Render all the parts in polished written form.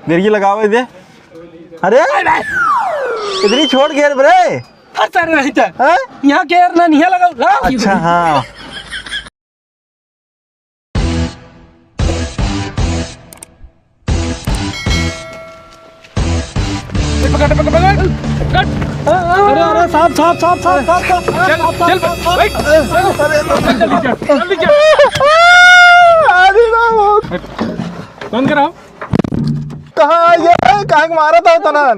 देरी लगाओ दे। अरे इतनी छोड़ गेर बरे अरे नहीं था यहाँ गेर ना नहीं लगा। अच्छा हाँ पकड़ पकड़ पकड़। अरे अरे साहब साहब साहब साहब साहब चल चल बैठ जल्दी चल। अरे राम बंद कराओ। कहाँ ये कहाँ मारा था तनान?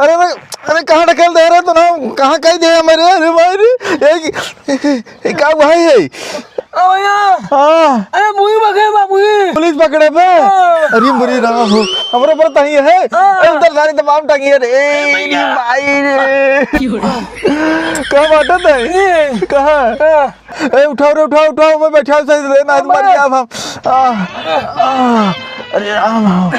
अरे अरे कहाँ ढकल दे रहे तो ना कहाँ कहीं दे हमारे? अरे भाई एक क्या भाई है? हाँ अरे मुझे पकड़े मुझे पुलिस पकड़े पे। अरे बुरी राम हो हमारे पर तही है। अंदर सारी तमाम टंगी है रे भाई रे। कहाँ बाटा था? कहाँ? अरे उठाओ रे उठाओ उठाओ मैं बैठा हूँ सही से ना मर गया हम। अरे राम हो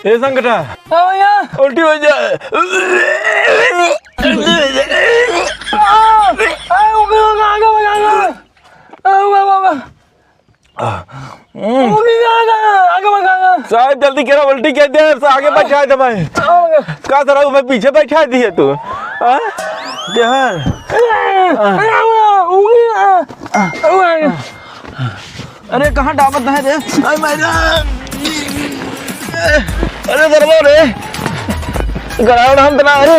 ये संकटा उल्टी हो जाए। साहब जल्दी करो उल्टी क्या देर से आगे बैठा है मैं कहा सर मैं पीछे बैठा दी है तू यार। अरे कहाँ डाबत है रे? अरे दरबार रे गरावड़ हम तना। अरे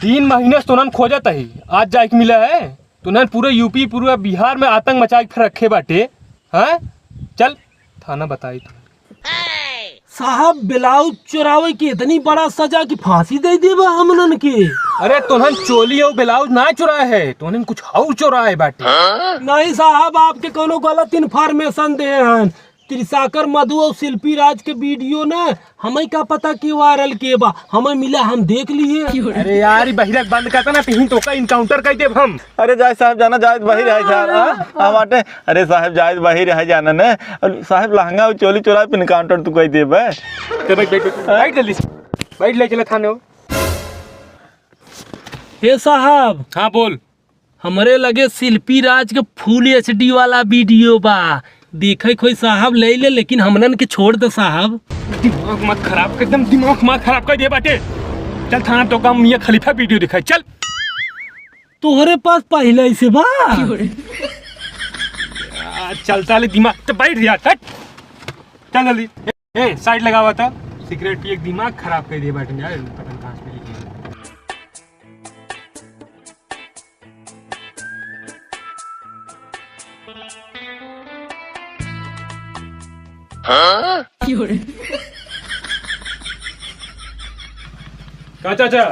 3 महीने से तुनन खोजत है आज जाके मिला है। तुनन पूरे यूपी पूरे बिहार में आतंक मचा के रखे बाटे। हाँ चल थाना बताई तू। साहब ब्लाउज चुरावे की इतनी बड़ा सजा की फांसी दे दी हमनन के। अरे तुनन चोली और ब्लाउज ना चुराए है तुनन कुछ और चुराए बाटे। नहीं साहब आपके कोनो गलत इन्फॉर्मेशन दे हैं। त्रिसाकर मधु और शिल्पी राज के वीडियो ना हमें क्या पता कि वायरल के बा हमें मिला हम देख लिए। अरे यार बहिरक बंद करता ना तीन तो का इनकाउंटर कर देब हम। अरे जायद साहब जाना जायद वही रह जा बाटे। अरे साहब जायद वही रह जाना ने साहब लहंगा और चोली चोरा पे इनकाउंटर तू कह देब। बैठ जल्दी बैठ ले चले थाने। हे साहब हाँ बोल। हमारे लगे शिल्पी राज के फुल HD वाला वीडियो बा देखे कोई साहब ले ले लेकिन हमनन के छोड़ दे साहब। दिमाग मत खराब कर एकदम दिमाग मत खराब कर दे बाटे। चल थाना तो कम ये खलीफा वीडियो दिखाई चल। तोहरे पास पहले ही से बा चलता ले दिमाग तो बैठ यार हट चल जल्दी। ए साइड लगावा था सिगरेट पी एक दिमाग खराब कर दे बाटे यार। पता नहीं कहां से मिली। कहा चाचा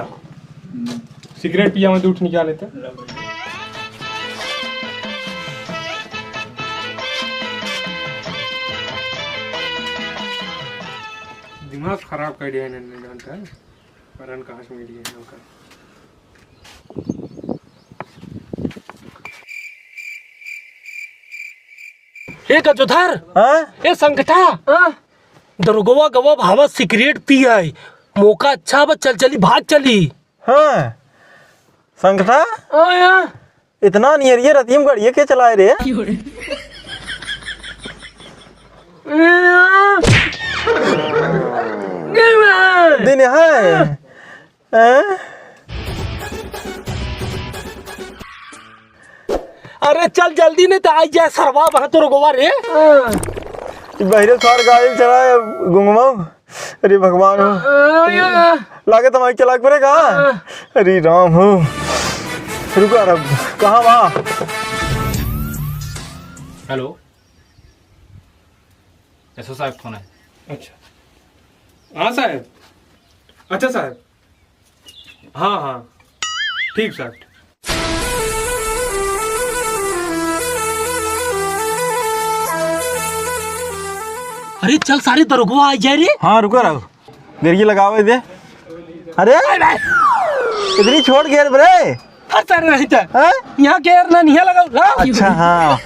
सिगरेट पिया में दूध निकाले थे। दिमाग खराब कर दिया इन्होंने जानता है परन कहाँ से मिली है नौकर। एक अजोधर हाँ ए संकटा दरोगवा गवा भावा सिगरेट पिया है मौका अच्छा बा चल चली भाग चली। हाँ संकटा इतना नियरिये रतीम गड़िए के चलाए रे? दिन है अरे चल जल्दी नहीं तो आई जाए सरवा वहां तो रोगवा रे। बहरे सार गाड़ी चलाए गुंगमा। अरे भगवान हो लागे तो चला पड़ेगा। अरे राम हो रुका रब कहाँ वहाँ? हेलो एसओ साहब फोन है। अच्छा हाँ साहब। अच्छा साहब हाँ हाँ ठीक साहब। अरे चल सारे दरोगवा आ जाए रे। हाँ रुको रहो देरी लगाओ दे। अरे इतनी छोड़ गेर बरे बाहर सर नहीं था हैं? यहाँ के एयर ना नहीं लगाओ लाओ। अच्छा हाँ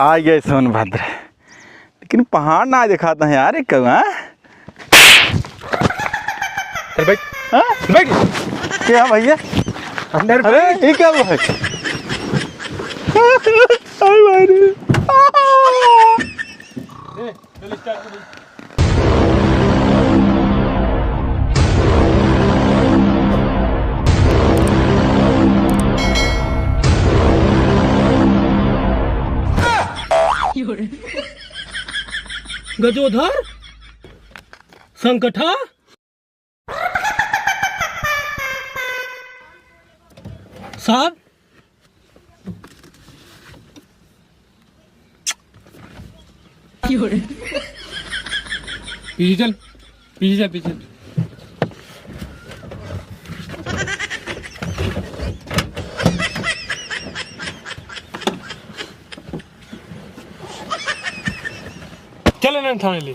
आ गए सोनभद्र, लेकिन पहाड़ ना दिखाता है यार एक हाँ? चल बैठ हाँ? बैठ क्या भैया? अंदर अरे ये क्या हुआ है? अरे भाई चल स्टार्ट कर। गजोधर संकटा साहब पीछे चल पीछे चल पीछे। चल ना थाने ले।